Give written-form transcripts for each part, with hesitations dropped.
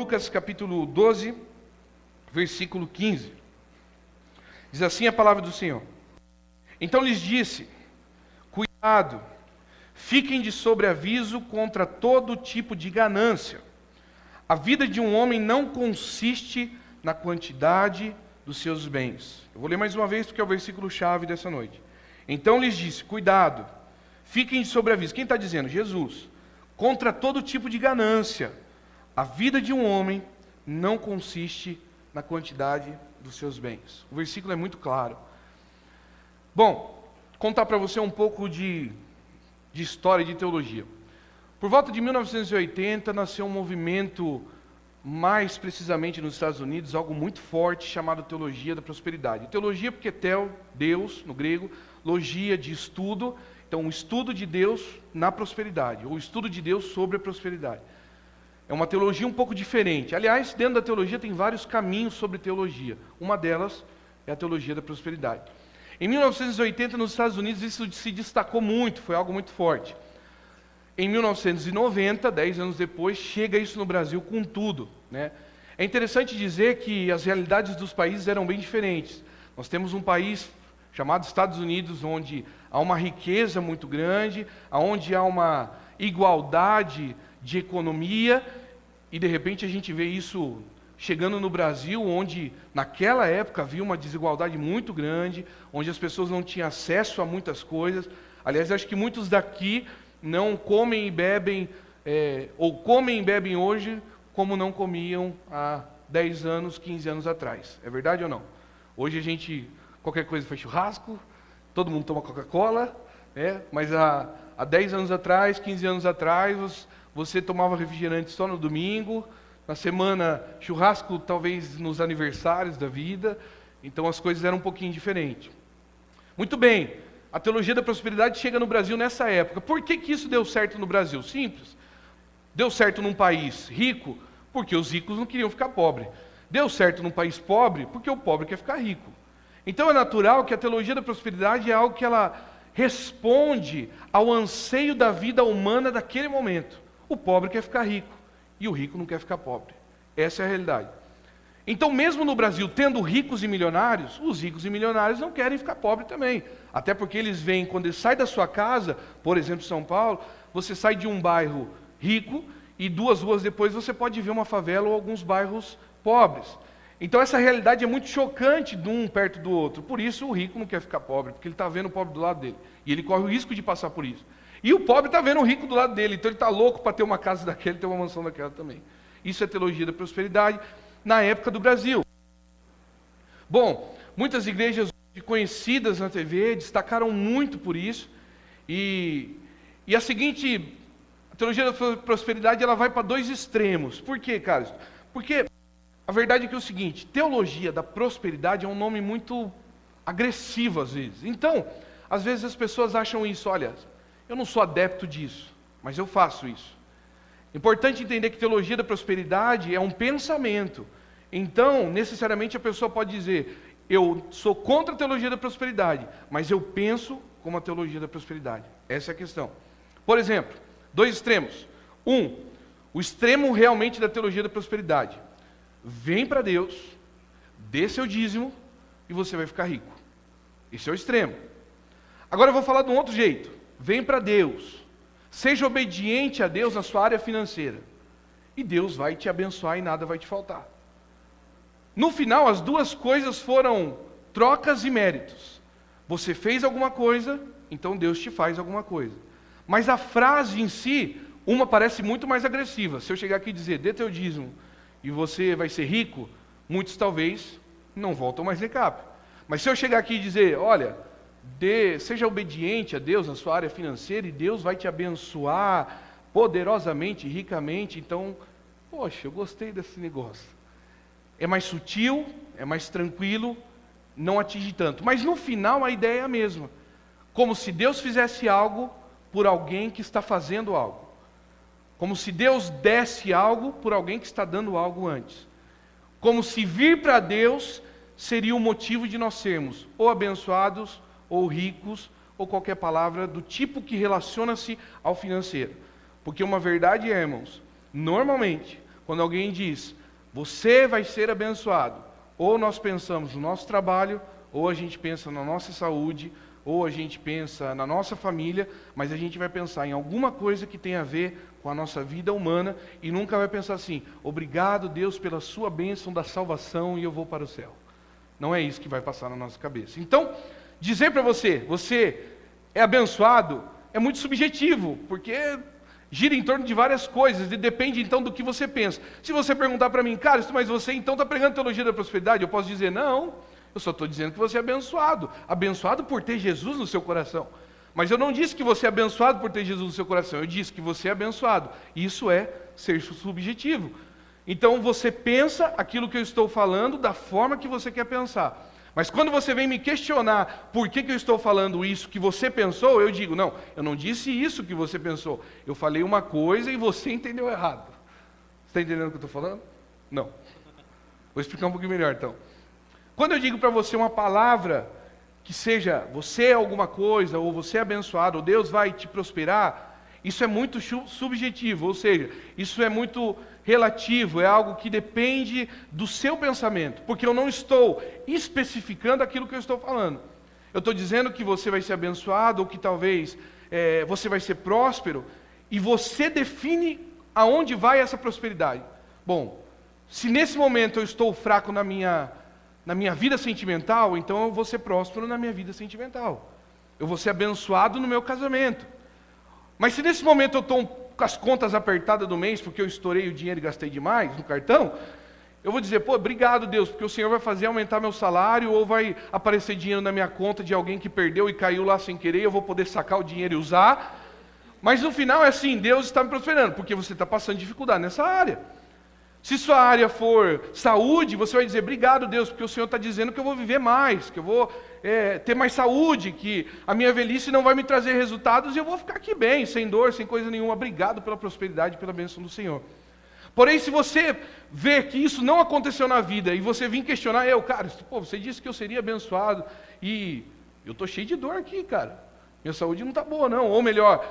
Lucas capítulo 12, versículo 15. Diz assim a palavra do Senhor. Então lhes disse: cuidado, fiquem de sobreaviso contra todo tipo de ganância. A vida de um homem não consiste na quantidade dos seus bens. Eu vou ler mais uma vez porque é o versículo-chave dessa noite. Então lhes disse: cuidado, fiquem de sobreaviso. Quem está dizendo? Jesus. Contra todo tipo de ganância. A vida de um homem não consiste na quantidade dos seus bens. O versículo é muito claro. Bom, contar para você um pouco de história e de teologia. Por volta de 1980, nasceu um movimento, mais precisamente nos Estados Unidos, algo muito forte, chamado Teologia da Prosperidade. Teologia porque tel, Deus, no grego, logia de estudo, então o estudo de Deus na prosperidade, ou o estudo de Deus sobre a prosperidade. É uma teologia um pouco diferente. Aliás, dentro da teologia tem vários caminhos sobre teologia. Uma delas é a teologia da prosperidade. Em 1980, nos Estados Unidos, isso se destacou muito, foi algo muito forte. Em 1990, 10 anos depois, chega isso no Brasil com tudo, né? É interessante dizer que as realidades dos países eram bem diferentes. Nós temos um país chamado Estados Unidos, onde há uma riqueza muito grande, onde há uma igualdade de economia, e de repente a gente vê isso chegando no Brasil, onde naquela época havia uma desigualdade muito grande, onde as pessoas não tinham acesso a muitas coisas. Aliás, acho que muitos daqui não comem e bebem, ou comem e bebem hoje, como não comiam há 10 anos, 15 anos atrás. É verdade ou não? Hoje a gente, qualquer coisa faz churrasco, todo mundo toma Coca-Cola, mas há 10 anos atrás, 15 anos atrás, você tomava refrigerante só no domingo, na semana churrasco talvez nos aniversários da vida, então as coisas eram um pouquinho diferentes. Muito bem, a teologia da prosperidade chega no Brasil nessa época. Por que isso deu certo no Brasil? Simples. Deu certo num país rico, porque os ricos não queriam ficar pobres. Deu certo num país pobre, porque o pobre quer ficar rico. Então é natural que a teologia da prosperidade é algo que ela responde ao anseio da vida humana daquele momento. O pobre quer ficar rico e o rico não quer ficar pobre. Essa é a realidade. Então, mesmo no Brasil, tendo ricos e milionários, os ricos e milionários não querem ficar pobres também. Até porque eles veem, quando eles saem da sua casa, por exemplo, São Paulo, você sai de um bairro rico e 2 ruas depois você pode ver uma favela ou alguns bairros pobres. Então, essa realidade é muito chocante de um perto do outro. Por isso, o rico não quer ficar pobre, porque ele está vendo o pobre do lado dele. E ele corre o risco de passar por isso. E o pobre está vendo o rico do lado dele, então ele está louco para ter uma casa daquele, ter uma mansão daquela também. Isso é teologia da prosperidade na época do Brasil. Bom, muitas igrejas conhecidas na TV destacaram muito por isso. E a teologia da prosperidade ela vai para 2 extremos. Por quê, Carlos? Porque a verdade é que é o seguinte, teologia da prosperidade é um nome muito agressivo às vezes. Então, às vezes as pessoas acham isso, olha, eu não sou adepto disso, mas eu faço isso. Importante entender que teologia da prosperidade é um pensamento. Então, necessariamente a pessoa pode dizer, eu sou contra a teologia da prosperidade, mas eu penso como a teologia da prosperidade. Essa é a questão. Por exemplo, 2 extremos. O extremo realmente da teologia da prosperidade. Vem para Deus, dê seu dízimo e você vai ficar rico. Esse é o extremo. Agora eu vou falar de um outro jeito. Vem para Deus, seja obediente a Deus na sua área financeira, e Deus vai te abençoar e nada vai te faltar. No final, as 2 coisas foram trocas e méritos. Você fez alguma coisa, então Deus te faz alguma coisa. Mas a frase em si, uma parece muito mais agressiva. Se eu chegar aqui e dizer, dê teu dízimo, e você vai ser rico, muitos talvez não voltam mais recap. Mas se eu chegar aqui e dizer, olha, seja obediente a Deus na sua área financeira e Deus vai te abençoar poderosamente, ricamente, então, poxa, eu gostei desse negócio. É mais sutil, é mais tranquilo, não atinge tanto. Mas no final a ideia é a mesma. Como se Deus fizesse algo por alguém que está fazendo algo. Como se Deus desse algo por alguém que está dando algo antes. Como se vir para Deus seria o motivo de nós sermos ou abençoados, ou ricos, ou qualquer palavra do tipo que relaciona-se ao financeiro. Porque uma verdade é, irmãos, normalmente, quando alguém diz, você vai ser abençoado, ou nós pensamos no nosso trabalho, ou a gente pensa na nossa saúde, ou a gente pensa na nossa família, mas a gente vai pensar em alguma coisa que tem a ver com a nossa vida humana, e nunca vai pensar assim, obrigado Deus pela sua bênção da salvação e eu vou para o céu. Não é isso que vai passar na nossa cabeça. Então, dizer para você é abençoado, é muito subjetivo, porque gira em torno de várias coisas, e depende então do que você pensa. Se você perguntar para mim, cara, mas você então está pregando teologia da prosperidade, eu posso dizer, não, eu só estou dizendo que você é abençoado. Abençoado por ter Jesus no seu coração. Mas eu não disse que você é abençoado por ter Jesus no seu coração, eu disse que você é abençoado. Isso é ser subjetivo. Então você pensa aquilo que eu estou falando da forma que você quer pensar. Mas quando você vem me questionar por que eu estou falando isso que você pensou, eu digo, não, eu não disse isso que você pensou. Eu falei uma coisa e você entendeu errado. Você está entendendo o que eu estou falando? Não. Vou explicar um pouquinho melhor então. Quando eu digo para você uma palavra que seja você é alguma coisa, ou você é abençoado, ou Deus vai te prosperar, isso é muito subjetivo, ou seja, isso é muito relativo, é algo que depende do seu pensamento, porque eu não estou especificando aquilo que eu estou falando. Eu estou dizendo que você vai ser abençoado, ou que talvez você vai ser próspero, e você define aonde vai essa prosperidade. Bom, se nesse momento eu estou fraco na minha vida sentimental, então eu vou ser próspero na minha vida sentimental. Eu vou ser abençoado no meu casamento. Mas se nesse momento eu estou com as contas apertadas do mês, porque eu estourei o dinheiro e gastei demais no cartão, eu vou dizer, obrigado Deus, porque o Senhor vai fazer aumentar meu salário, ou vai aparecer dinheiro na minha conta de alguém que perdeu e caiu lá sem querer, eu vou poder sacar o dinheiro e usar. Mas no final é assim, Deus está me prosperando, porque você está passando dificuldade nessa área. Se sua área for saúde, você vai dizer, obrigado Deus, porque o Senhor está dizendo que eu vou viver mais, que eu vou ter mais saúde, que a minha velhice não vai me trazer resultados e eu vou ficar aqui bem, sem dor, sem coisa nenhuma. Obrigado pela prosperidade, pela bênção do Senhor. Porém, se você vê que isso não aconteceu na vida e você vir questionar, cara, você disse que eu seria abençoado e eu estou cheio de dor aqui, cara. Minha saúde não está boa não, ou melhor,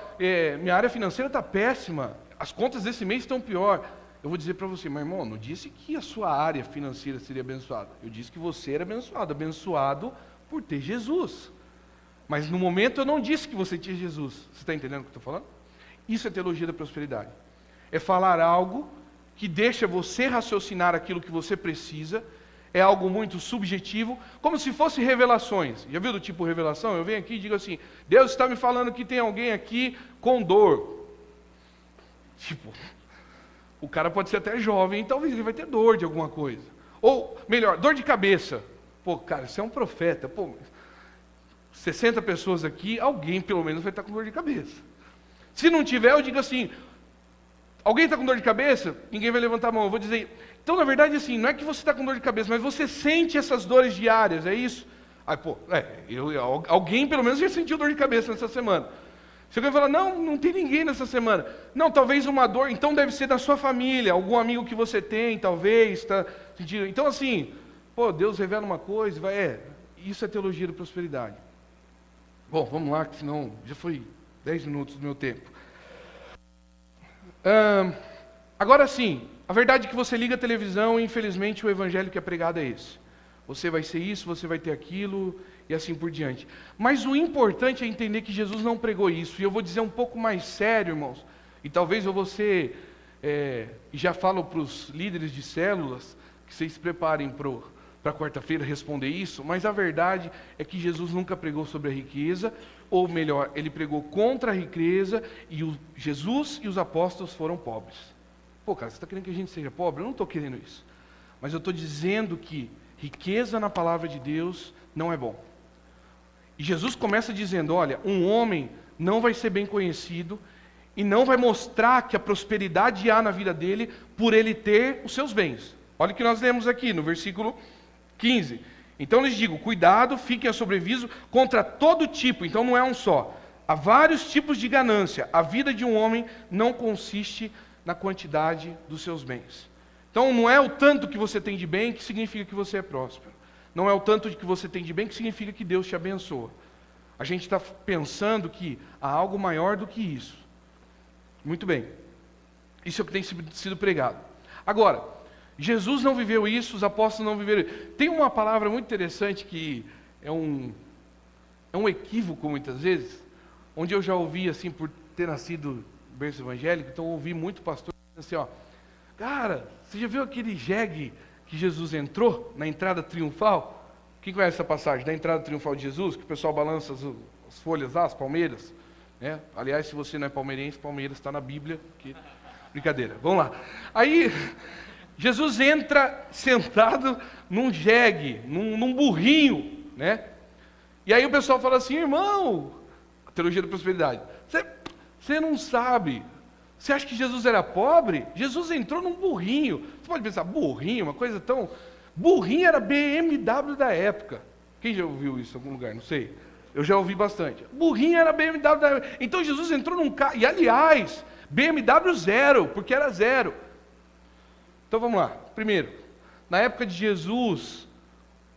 minha área financeira está péssima, as contas desse mês estão pior. Eu vou dizer para você, meu irmão, não disse que a sua área financeira seria abençoada. Eu disse que você era abençoado por ter Jesus. Mas no momento eu não disse que você tinha Jesus. Você está entendendo o que eu estou falando? Isso é teologia da prosperidade. É falar algo que deixa você raciocinar aquilo que você precisa. É algo muito subjetivo, como se fosse revelações. Já viu do tipo revelação? Eu venho aqui e digo assim, Deus está me falando que tem alguém aqui com dor. Tipo... O cara pode ser até jovem, e talvez ele vai ter dor de alguma coisa. Ou, melhor, dor de cabeça. Cara, você é um profeta. 60 pessoas aqui, alguém pelo menos vai estar com dor de cabeça. Se não tiver, eu digo assim, alguém está com dor de cabeça? Ninguém vai levantar a mão. Eu vou dizer, então na verdade assim, não é que você está com dor de cabeça, mas você sente essas dores diárias, é isso? Aí, alguém pelo menos já sentiu dor de cabeça nessa semana. Se alguém falar, não tem ninguém nessa semana. Não, talvez uma dor, então deve ser da sua família, algum amigo que você tem, talvez, está sentindo. Então assim, Deus revela uma coisa, isso é teologia da prosperidade. Bom, vamos lá, que senão já foi 10 minutos do meu tempo. Agora sim, a verdade é que você liga a televisão e infelizmente o evangelho que é pregado é esse. Você vai ser isso, você vai ter aquilo, e assim por diante. Mas o importante é entender que Jesus não pregou isso. E eu vou dizer um pouco mais sério, irmãos. E talvez eu vou ser, e já falo para os líderes de células, que vocês se preparem para quarta-feira responder isso. Mas a verdade é que Jesus nunca pregou sobre a riqueza. Ou melhor, ele pregou contra a riqueza. E Jesus e os apóstolos foram pobres. Cara, você está querendo que a gente seja pobre? Eu não estou querendo isso. Mas eu estou dizendo que riqueza na palavra de Deus não é bom. E Jesus começa dizendo, olha, um homem não vai ser bem conhecido e não vai mostrar que a prosperidade há na vida dele por ele ter os seus bens. Olha o que nós lemos aqui no versículo 15. Então lhes digo, cuidado, fiquem a sobreviso contra todo tipo, então não é um só. Há vários tipos de ganância. A vida de um homem não consiste na quantidade dos seus bens. Então não é o tanto que você tem de bem que significa que você é próspero. Não é o tanto que você tem de bem que significa que Deus te abençoa. A gente está pensando que há algo maior do que isso. Muito bem. Isso é o que tem sido pregado. Agora, Jesus não viveu isso, os apóstolos não viveram isso. Tem uma palavra muito interessante que é um equívoco muitas vezes, onde eu já ouvi, assim, por ter nascido berço evangélico, então eu ouvi muito pastor dizendo assim, cara, você já viu aquele jegue que Jesus entrou na entrada triunfal? Quem conhece essa passagem da entrada triunfal de Jesus, que o pessoal balança as folhas lá, as palmeiras? Né? Aliás, se você não é palmeirense, Palmeiras está na Bíblia. Brincadeira, vamos lá. Aí, Jesus entra sentado num jegue, num burrinho, né? E aí o pessoal fala assim, irmão, a teologia da prosperidade, você não sabe, você acha que Jesus era pobre? Jesus entrou num burrinho. Você pode pensar, burrinho, uma coisa tão... Burrinho era BMW da época. Quem já ouviu isso em algum lugar? Não sei. Eu já ouvi bastante. Burrinho era BMW da época. Então Jesus entrou num carro, e aliás, BMW zero, porque era zero. Então vamos lá. Primeiro, na época de Jesus,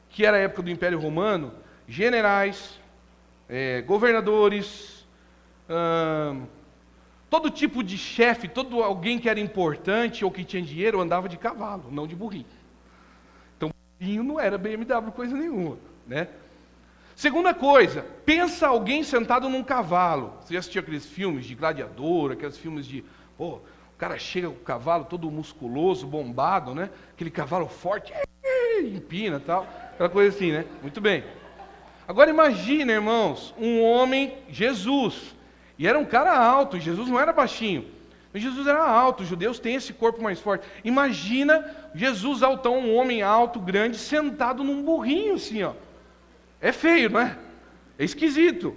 que era a época do Império Romano, generais, governadores, todo tipo de chefe, todo alguém que era importante ou que tinha dinheiro andava de cavalo, não de burrinho. Então burrinho não era BMW coisa nenhuma, né? Segunda coisa, pensa alguém sentado num cavalo. Você já assistiu aqueles filmes de gladiador, aqueles filmes de... o cara chega com o cavalo todo musculoso, bombado, né? Aquele cavalo forte, empina e tal. Aquela coisa assim, né? Muito bem. Agora imagina, irmãos, um homem, Jesus, e era um cara alto, Jesus não era baixinho, mas Jesus era alto, os judeus têm esse corpo mais forte. Imagina Jesus altão, um homem alto, grande, sentado num burrinho assim, ó. É feio, não é? É esquisito.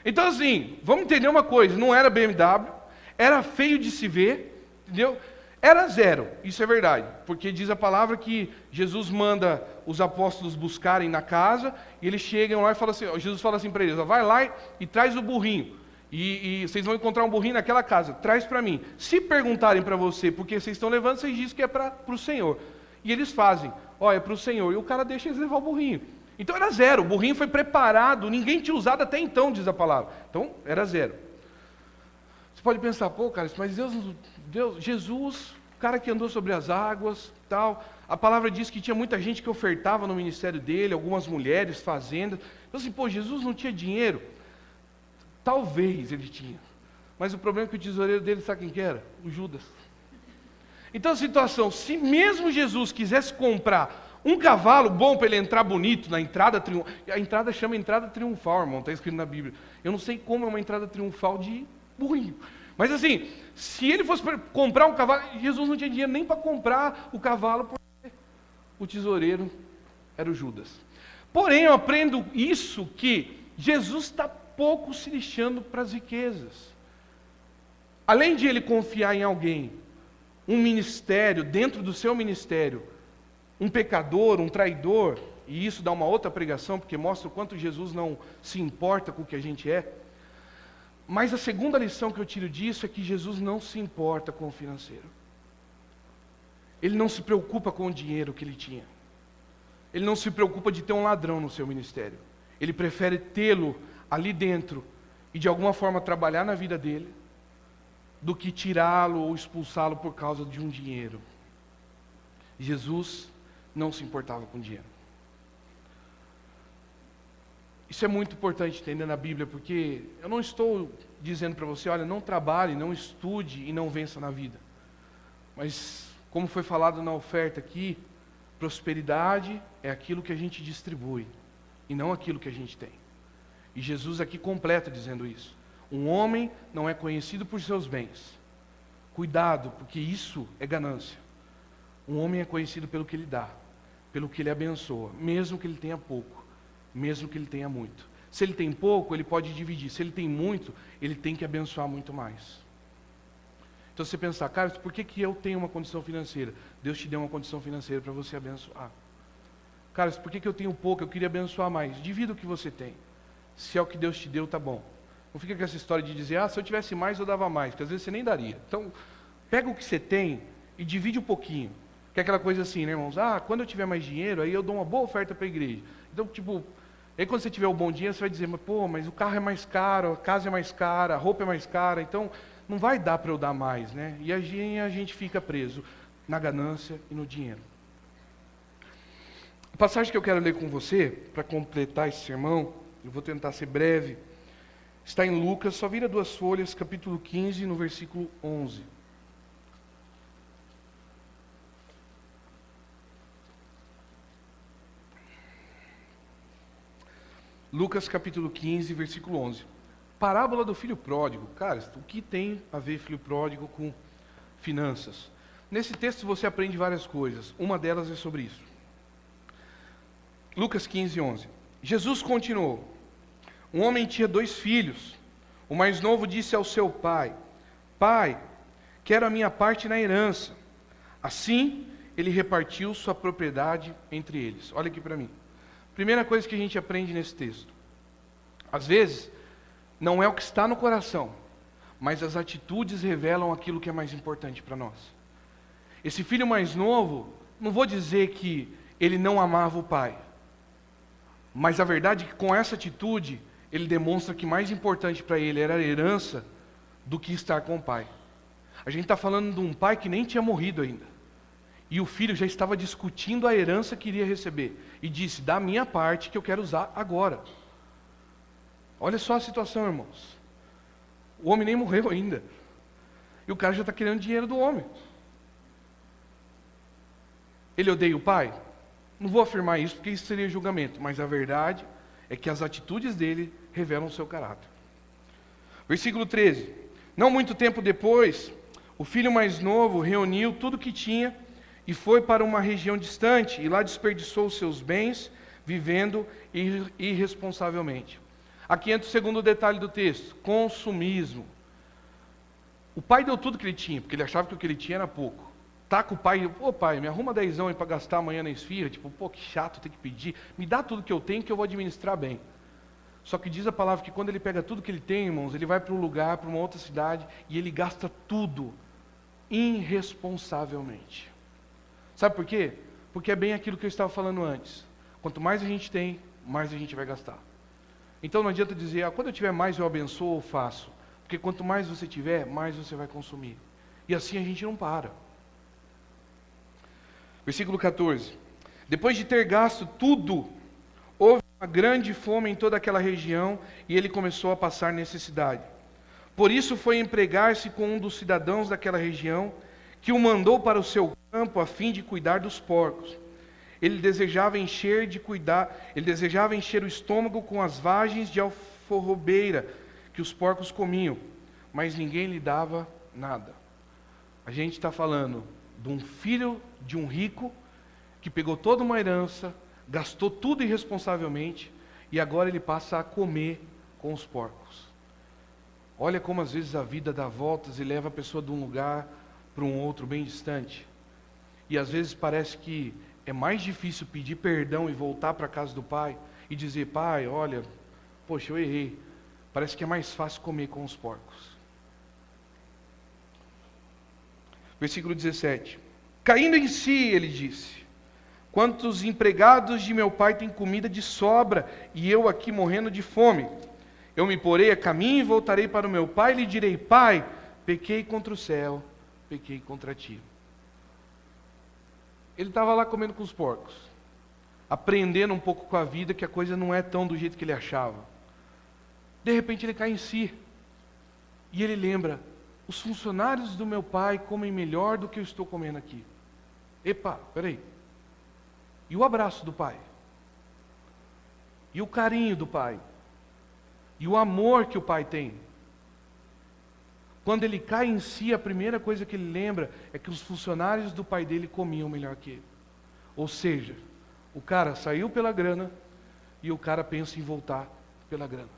Então assim, vamos entender uma coisa, não era BMW, era feio de se ver, entendeu? Era zero, isso é verdade, porque diz a palavra que Jesus manda os apóstolos buscarem na casa, e eles chegam lá e falam assim, Jesus fala assim para eles, vai lá e traz o burrinho, e vocês vão encontrar um burrinho naquela casa, traz para mim. Se perguntarem para você por que vocês estão levando, vocês dizem que é para o Senhor. E eles fazem, é para o Senhor, e o cara deixa eles levar o burrinho. Então era zero, o burrinho foi preparado, ninguém tinha usado até então, diz a palavra. Então era zero. Você pode pensar, cara, mas Deus, Jesus, o cara que andou sobre as águas, tal, a palavra diz que tinha muita gente que ofertava no ministério dele, algumas mulheres, fazendas. Então assim, Jesus não tinha dinheiro? Talvez ele tinha. Mas o problema é que o tesoureiro dele, sabe quem que era? O Judas. Então a situação, se mesmo Jesus quisesse comprar um cavalo bom para ele entrar bonito na entrada triunfal, a entrada chama entrada triunfal, irmão, está escrito na Bíblia. Eu não sei como é uma entrada triunfal de burrinho. Mas assim, se ele fosse comprar um cavalo, Jesus não tinha dinheiro nem para comprar o cavalo, porque o tesoureiro era o Judas. Porém, eu aprendo isso, que Jesus está pouco se lixando para as riquezas. Além de ele confiar em alguém, um ministério, dentro do seu ministério, um pecador, um traidor, e isso dá uma outra pregação, porque mostra o quanto Jesus não se importa com o que a gente é. Mas a segunda lição que eu tiro disso é que Jesus não se importa com o financeiro. Ele não se preocupa com o dinheiro que ele tinha. Ele não se preocupa de ter um ladrão no seu ministério. Ele prefere tê-lo ali dentro e de alguma forma trabalhar na vida dele, do que tirá-lo ou expulsá-lo por causa de um dinheiro. Jesus não se importava com dinheiro. Isso é muito importante entender na Bíblia, porque eu não estou dizendo para você, olha, não trabalhe, não estude e não vença na vida. Mas, como foi falado na oferta aqui, prosperidade é aquilo que a gente distribui, e não aquilo que a gente tem. E Jesus aqui completa dizendo isso. Um homem não é conhecido por seus bens. Cuidado, porque isso é ganância. Um homem é conhecido pelo que ele dá, pelo que ele abençoa, mesmo que ele tenha pouco, mesmo que ele tenha muito. Se ele tem pouco, ele pode dividir. Se ele tem muito, ele tem que abençoar muito mais. Então você pensar, cara, por que eu tenho uma condição financeira? Deus te deu uma condição financeira para você abençoar. Cara, por que eu tenho pouco? Eu queria abençoar mais. Divida o que você tem. Se é o que Deus te deu, tá bom. Não fica com essa história de dizer, se eu tivesse mais, eu dava mais, porque às vezes você nem daria. Então, pega o que você tem e divide um pouquinho. Que é aquela coisa assim, né, irmãos? Quando eu tiver mais dinheiro, aí eu dou uma boa oferta para a igreja. Então, aí quando você tiver o bom dinheiro, você vai dizer, mas o carro é mais caro, a casa é mais cara, a roupa é mais cara, então não vai dar para eu dar mais, né? E a gente fica preso. na ganância e no dinheiro. A passagem que eu quero ler com você, para completar esse sermão, eu vou tentar ser breve, está em Lucas, só vira 2 folhas, capítulo 15, no versículo 11. Lucas capítulo 15, versículo 11. Parábola do filho pródigo. Cara, o que tem a ver filho pródigo com finanças? Nesse texto você aprende várias coisas. Uma delas é sobre isso. Lucas 15, 11. Jesus continuou. Um homem tinha 2 filhos. O mais novo disse ao seu pai: Pai, quero a minha parte na herança. Assim, ele repartiu sua propriedade entre eles. Olha aqui para mim. Primeira coisa que a gente aprende nesse texto. Às vezes, não é o que está no coração, mas as atitudes revelam aquilo que é mais importante para nós. Esse filho mais novo, não vou dizer que ele não amava o pai, mas a verdade é que com essa atitude, ele demonstra que mais importante para ele era a herança do que estar com o pai. A gente está falando de um pai que nem tinha morrido ainda. E o filho já estava discutindo a herança que iria receber. E disse, da minha parte que eu quero usar agora. Olha só a situação, irmãos. O homem nem morreu ainda. E o cara já está querendo dinheiro do homem. Ele odeia o pai? Não vou afirmar isso porque isso seria julgamento. Mas a verdade é que as atitudes dele revelam o seu caráter. Versículo 13. Não muito tempo depois, o filho mais novo reuniu tudo o que tinha e foi para uma região distante, e lá desperdiçou os seus bens, vivendo irresponsavelmente. Aqui entra o segundo detalhe do texto, consumismo. O pai deu tudo que ele tinha, porque ele achava que o que ele tinha era pouco. Tá com o pai, pô pai, me arruma 10 aí para gastar amanhã na esfirra, tipo, pô, que chato ter que pedir, me dá tudo que eu tenho que eu vou administrar bem. Só que diz a palavra que quando ele pega tudo que ele tem, irmãos, ele vai para um lugar, para uma outra cidade, e ele gasta tudo irresponsavelmente. Sabe por quê? Porque é bem aquilo que eu estava falando antes. Quanto mais a gente tem, mais a gente vai gastar. Então não adianta dizer, quando eu tiver mais eu abençoo ou faço. Porque quanto mais você tiver, mais você vai consumir. E assim a gente não para. Versículo 14. Depois de ter gasto tudo, houve uma grande fome em toda aquela região e ele começou a passar necessidade. Por isso foi empregar-se com um dos cidadãos daquela região, que o mandou para o seu campo a fim de cuidar dos porcos. Ele desejava encher o estômago com as vagens de alforrobeira que os porcos comiam, mas ninguém lhe dava nada. A gente está falando de um filho de um rico que pegou toda uma herança, gastou tudo irresponsavelmente e agora ele passa a comer com os porcos. Olha como às vezes a vida dá voltas e leva a pessoa de um lugar para um outro bem distante. E às vezes parece que é mais difícil pedir perdão e voltar para a casa do pai e dizer, pai, olha, poxa, eu errei. Parece que é mais fácil comer com os porcos. Versículo 17. Caindo em si, ele disse, quantos empregados de meu pai têm comida de sobra e eu aqui morrendo de fome? Eu me porei a caminho e voltarei para o meu pai e lhe direi, pai, pequei contra o céu, pequei contra ti. Ele estava lá comendo com os porcos, aprendendo um pouco com a vida que a coisa não é tão do jeito que ele achava. De repente ele cai em si, e ele lembra, os funcionários do meu pai comem melhor do que eu estou comendo aqui. Epa, peraí. E o abraço do pai? E o carinho do pai? E o amor que o pai tem? Quando ele cai em si, a primeira coisa que ele lembra é que os funcionários do pai dele comiam melhor que ele. Ou seja, o cara saiu pela grana e o cara pensa em voltar pela grana.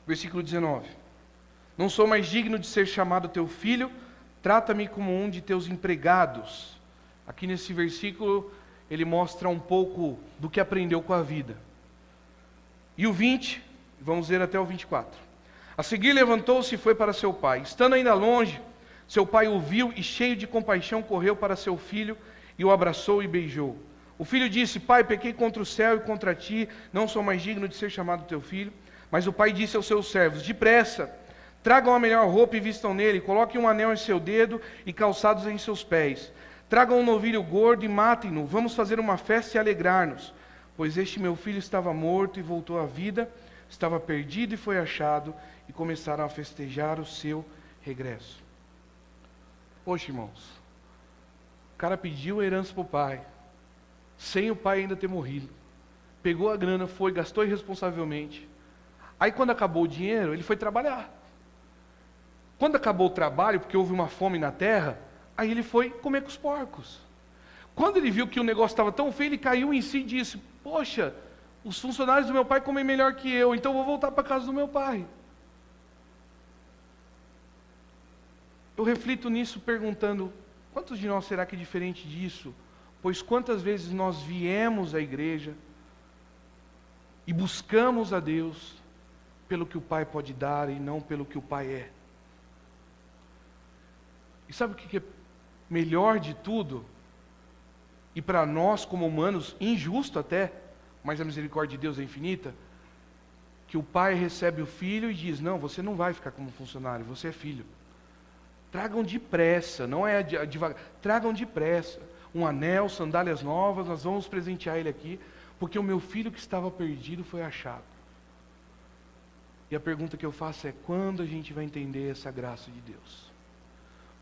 Versículo 19. Não sou mais digno de ser chamado teu filho, trata-me como um de teus empregados. Aqui nesse versículo, ele mostra um pouco do que aprendeu com a vida. E o 20, vamos ver até o 24. A seguir levantou-se e foi para seu pai. Estando ainda longe, seu pai o viu e cheio de compaixão correu para seu filho e o abraçou e beijou. O filho disse, pai, pequei contra o céu e contra ti, não sou mais digno de ser chamado teu filho. Mas o pai disse aos seus servos, depressa, Tragam a melhor roupa e vistam nele, coloquem um anel em seu dedo e calçados em seus pés. Tragam um novilho gordo e matem-no, vamos fazer uma festa e alegrar-nos. Pois este meu filho estava morto e voltou à vida, estava perdido e foi achado, e começaram a festejar o seu regresso. Poxa, irmãos, o cara pediu a herança para o pai, sem o pai ainda ter morrido. Pegou a grana, foi, gastou irresponsavelmente. Aí quando acabou o dinheiro, ele foi trabalhar. Quando acabou o trabalho, porque houve uma fome na terra, aí ele foi comer com os porcos. Quando ele viu que o negócio estava tão feio, ele caiu em si e disse: poxa, os funcionários do meu pai comem melhor que eu, então eu vou voltar para a casa do meu pai. Eu reflito nisso perguntando, quantos de nós será que é diferente disso? Pois quantas vezes nós viemos à igreja e buscamos a Deus pelo que o Pai pode dar e não pelo que o Pai é. E sabe o que é melhor de tudo? E para nós como humanos, injusto até, mas a misericórdia de Deus é infinita, que o pai recebe o filho e diz: não, você não vai ficar como funcionário, você é filho. Tragam depressa, não é devagar, tragam depressa. Um anel, sandálias novas, nós vamos presentear ele aqui, porque o meu filho que estava perdido foi achado. E a pergunta que eu faço é: quando a gente vai entender essa graça de Deus?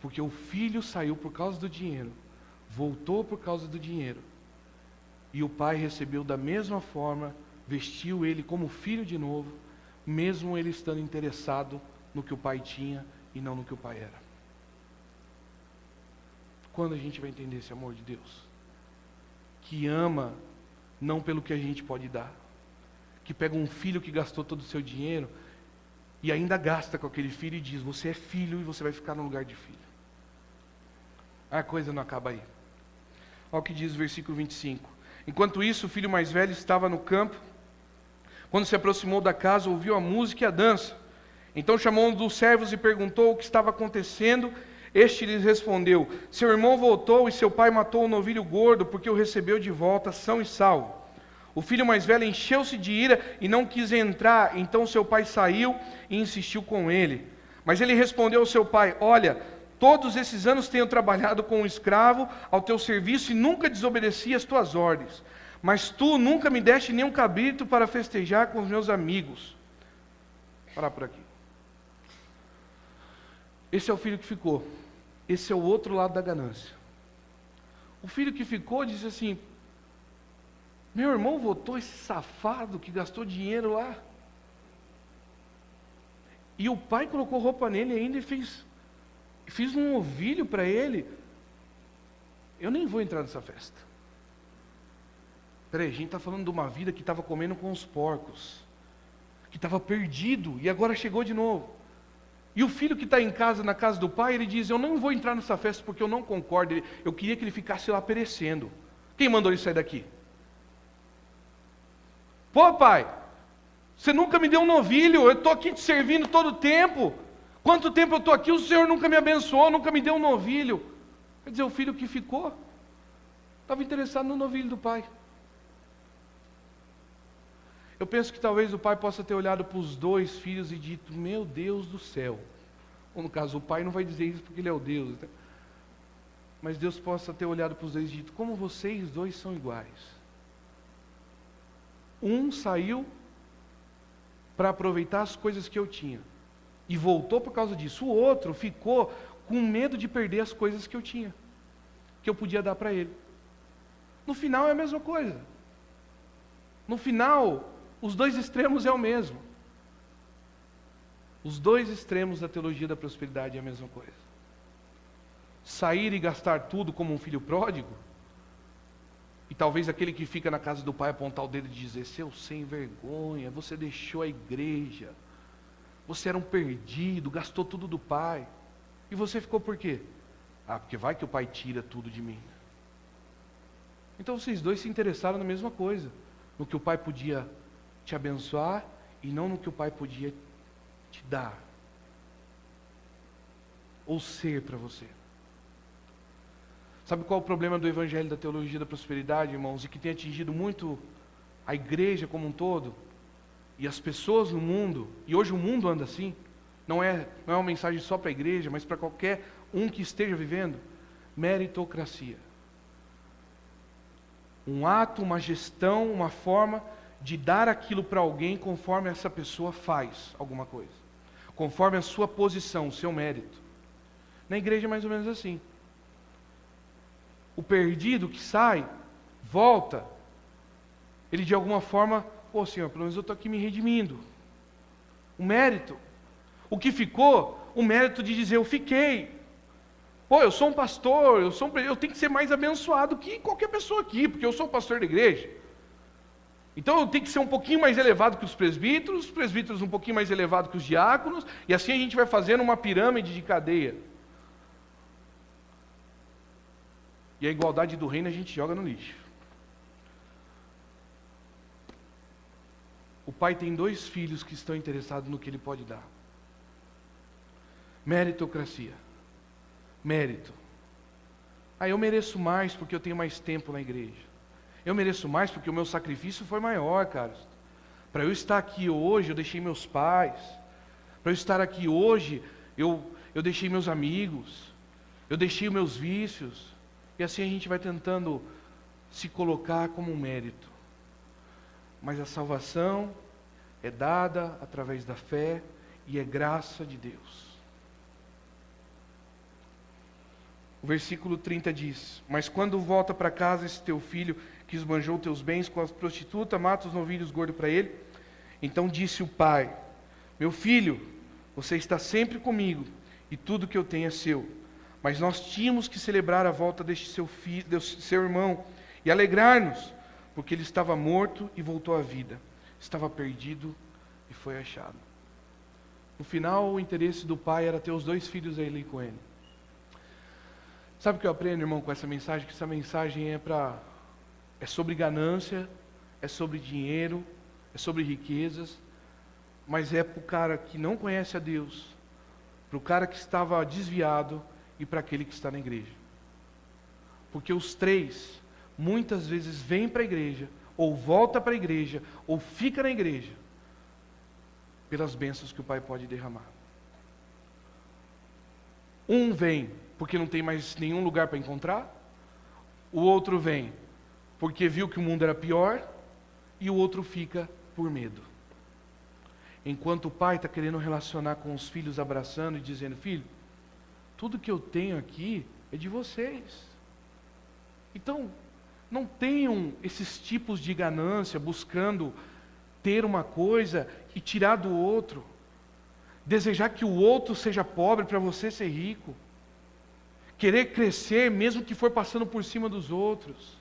Porque o filho saiu por causa do dinheiro, voltou por causa do dinheiro, e o pai recebeu da mesma forma, vestiu ele como filho de novo, mesmo ele estando interessado no que o pai tinha e não no que o pai era. Quando a gente vai entender esse amor de Deus? Que ama não pelo que a gente pode dar, que pega um filho que gastou todo o seu dinheiro e ainda gasta com aquele filho e diz: você é filho e você vai ficar no lugar de filho. A coisa não acaba aí. Olha o que diz o versículo 25. Enquanto isso, o filho mais velho estava no campo. Quando se aproximou da casa, ouviu a música e a dança. Então chamou um dos servos e perguntou o que estava acontecendo. Este lhes respondeu: seu irmão voltou e seu pai matou o novilho gordo, porque o recebeu de volta são e salvo. O filho mais velho encheu-se de ira e não quis entrar. Então seu pai saiu e insistiu com ele. Mas ele respondeu ao seu pai: olha, todos esses anos tenho trabalhado com um escravo ao teu serviço e nunca desobedeci às tuas ordens. Mas tu nunca me deste nenhum cabrito para festejar com os meus amigos. Vou parar por aqui. Esse é o filho que ficou. Esse é o outro lado da ganância. O filho que ficou disse assim: meu irmão votou, esse safado que gastou dinheiro lá. E o pai colocou roupa nele ainda e fiz um novilho para ele. Eu nem vou entrar nessa festa. Peraí, a gente está falando de uma vida que estava comendo com os porcos, que estava perdido e agora chegou de novo. E o filho que está em casa, na casa do pai, ele diz: eu não vou entrar nessa festa porque eu não concordo, eu queria que ele ficasse lá perecendo. Quem mandou ele sair daqui? Pô, pai, você nunca me deu um novilho, eu estou aqui te servindo todo o tempo. Quanto tempo eu estou aqui, o Senhor nunca me abençoou, nunca me deu um novilho. Quer dizer, o filho que ficou estava interessado no novilho do pai. Eu penso que talvez o pai possa ter olhado para os dois filhos e dito: meu Deus do céu. Ou no caso, o pai não vai dizer isso porque ele é o Deus, né? Mas Deus possa ter olhado para os dois e dito: como vocês dois são iguais. Um saiu para aproveitar as coisas que eu tinha e voltou por causa disso. O outro ficou com medo de perder as coisas que eu tinha, que eu podia dar para ele. No final é a mesma coisa. No final, os dois extremos é o mesmo. Os dois extremos da teologia da prosperidade é a mesma coisa. Sair e gastar tudo como um filho pródigo, e talvez aquele que fica na casa do pai apontar o dedo e dizer: seu sem vergonha, você deixou a igreja, você era um perdido, gastou tudo do pai. E você ficou por quê? Ah, porque vai que o pai tira tudo de mim. Então vocês dois se interessaram na mesma coisa, no que o pai podia te abençoar e não no que o pai podia te dar ou ser para você. Sabe qual é o problema do evangelho da teologia da prosperidade, irmãos, e que tem atingido muito a igreja como um todo e as pessoas no mundo, e hoje o mundo anda assim? não é uma mensagem só para a igreja, mas para qualquer um que esteja vivendo, meritocracia. Um ato, uma gestão, uma forma de dar aquilo para alguém conforme essa pessoa faz alguma coisa. Conforme a sua posição, o seu mérito. Na igreja é mais ou menos assim. O perdido que sai, volta, ele de alguma forma, pô Senhor, pelo menos eu estou aqui me redimindo. O mérito. O que ficou, o mérito de dizer eu fiquei. Pô, eu sou um pastor, eu tenho que ser mais abençoado que qualquer pessoa aqui, porque eu sou o pastor da igreja. Então eu tenho que ser um pouquinho mais elevado que os presbíteros um pouquinho mais elevado que os diáconos, e assim a gente vai fazendo uma pirâmide de cadeia. E a igualdade do reino a gente joga no lixo. O pai tem 2 filhos que estão interessados no que ele pode dar. Meritocracia. Mérito. Eu mereço mais porque eu tenho mais tempo na igreja. Eu mereço mais porque o meu sacrifício foi maior, caros. Para eu estar aqui hoje, eu deixei meus pais. Para eu estar aqui hoje, eu deixei meus amigos. Eu deixei meus vícios. E assim a gente vai tentando se colocar como um mérito. Mas a salvação é dada através da fé e é graça de Deus. O versículo 30 diz: mas quando volta para casa esse teu filho que esbanjou teus bens com as prostitutas, mata os novilhos gordos para ele. Então disse o pai: meu filho, você está sempre comigo e tudo que eu tenho é seu. Mas nós tínhamos que celebrar a volta deste seu irmão e alegrar-nos, porque ele estava morto e voltou à vida, estava perdido e foi achado. No final, o interesse do pai era ter os 2 filhos ali com ele. Sabe o que eu aprendo, irmão, com essa mensagem? Que essa mensagem é sobre ganância, é sobre dinheiro, é sobre riquezas, mas é para o cara que não conhece a Deus, para o cara que estava desviado e para aquele que está na igreja. Porque os 3, muitas vezes, vêm para a igreja, ou volta para a igreja, ou fica na igreja, pelas bênçãos que o Pai pode derramar. Um vem porque não tem mais nenhum lugar para encontrar, o outro vem porque viu que o mundo era pior, e o outro fica por medo. Enquanto o pai está querendo relacionar com os filhos, abraçando e dizendo: filho, tudo que eu tenho aqui é de vocês. Então, não tenham esses tipos de ganância, buscando ter uma coisa e tirar do outro. Desejar que o outro seja pobre para você ser rico. Querer crescer, mesmo que for passando por cima dos outros.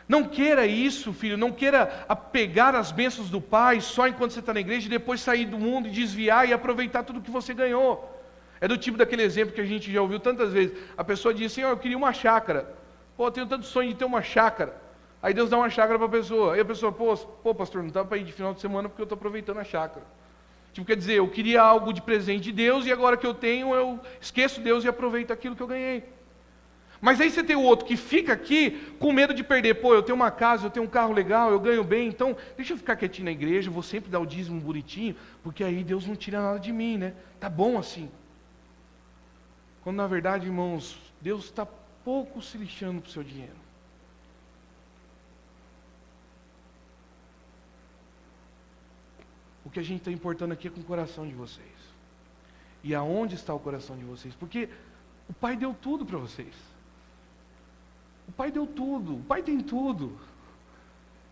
Não queira isso, filho, não queira pegar as bênçãos do Pai só enquanto você está na igreja e depois sair do mundo e desviar e aproveitar tudo que você ganhou. É do tipo daquele exemplo que a gente já ouviu tantas vezes. A pessoa diz assim: eu queria uma chácara. Pô, eu tenho tanto sonho de ter uma chácara. Aí Deus dá uma chácara para a pessoa. Aí a pessoa: pô, pastor, não dá para ir de final de semana porque eu estou aproveitando a chácara. Tipo, quer dizer, eu queria algo de presente de Deus e agora que eu tenho, eu esqueço Deus e aproveito aquilo que eu ganhei. Mas aí você tem o outro que fica aqui com medo de perder. Pô, eu tenho uma casa, eu tenho um carro legal, eu ganho bem, então deixa eu ficar quietinho na igreja, eu vou sempre dar o dízimo bonitinho, porque aí Deus não tira nada de mim, né? Tá bom assim. Quando na verdade, irmãos, Deus está pouco se lixando para o seu dinheiro. O que a gente está importando aqui é com o coração de vocês. E aonde está o coração de vocês? Porque o Pai deu tudo para vocês. O Pai deu tudo, o Pai tem tudo.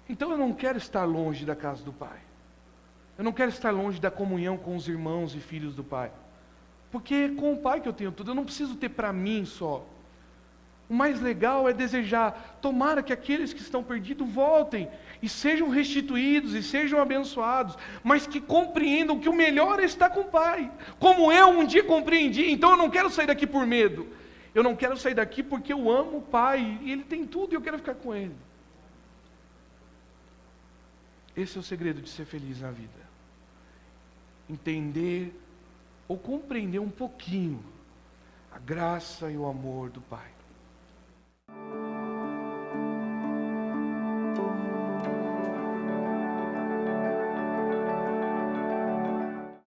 Então eu não quero estar longe da casa do Pai. Eu não quero estar longe da comunhão com os irmãos e filhos do Pai. Porque é com o Pai que eu tenho tudo, eu não preciso ter para mim só. O mais legal é desejar, tomara que aqueles que estão perdidos voltem e sejam restituídos e sejam abençoados, mas que compreendam que o melhor é estar com o Pai, como eu um dia compreendi. Então eu não quero sair daqui por medo, eu não quero sair daqui porque eu amo o Pai, e Ele tem tudo e eu quero ficar com Ele. Esse é o segredo de ser feliz na vida. Entender ou compreender um pouquinho a graça e o amor do Pai.